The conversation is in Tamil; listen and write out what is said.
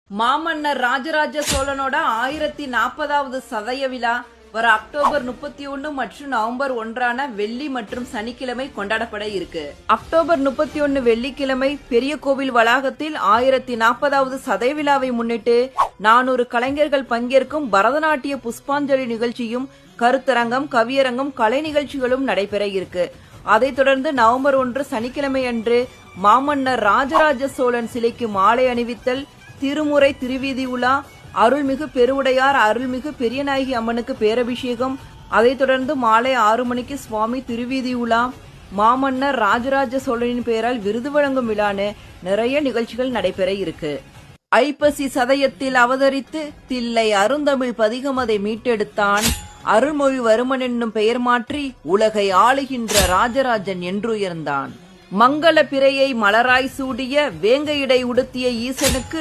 மாமன்னர் ராஜராஜ சோழனோட 1040வது சதய விழா வர அக்டோபர் 31 மற்றும் நவம்பர் 1 வெள்ளி மற்றும் சனிக்கிழமை கொண்டாடப்பட இருக்கு. அக்டோபர் 31 வெள்ளிக்கிழமை பெரிய கோவில் வளாகத்தில் 1040வது சதய விழாவை முன்னிட்டு 400 கலைஞர்கள் பங்கேற்கும் பரதநாட்டிய புஷ்பாஞ்சலி நிகழ்ச்சியும் கருத்தரங்கம், கவியரங்கம், கலை நிகழ்ச்சிகளும் நடைபெற இருக்கு. அதைத் தொடர்ந்து நவம்பர் 1 சனிக்கிழமை அன்று மாமன்னர் ராஜராஜ சோழன் சிலைக்கு மாலை அணிவித்தல், திருமுறை திருவீதி உலா, அருள்மிகு பெருவுடையார் அருள்மிகு பெரியநாயகி அம்மனுக்கு பேரபிஷேகம், அதைத் தொடர்ந்து மாலை 6 மணிக்கு சுவாமி திருவீதி உலா, மாமன்னர் ராஜராஜ சோழனின் பெயரால் விருது வழங்கும் விழான்னு நிறைய நிகழ்ச்சிகள் நடைபெற இருக்கு. ஐப்பசி சதயத்தில் அவதரித்து தில்லை அருந்தமிழ் பதிகம் அதை மீட்டெடுத்தான், அருள்மொழி வருமன் என்னும் பெயர் மாற்றி உலகை ஆளுகின்ற ராஜராஜன் என்றுயர்ந்தான். மங்கள பிறையை மலராய் சூடிய வேங்கையிடை உடுத்திய ஈசனுக்கு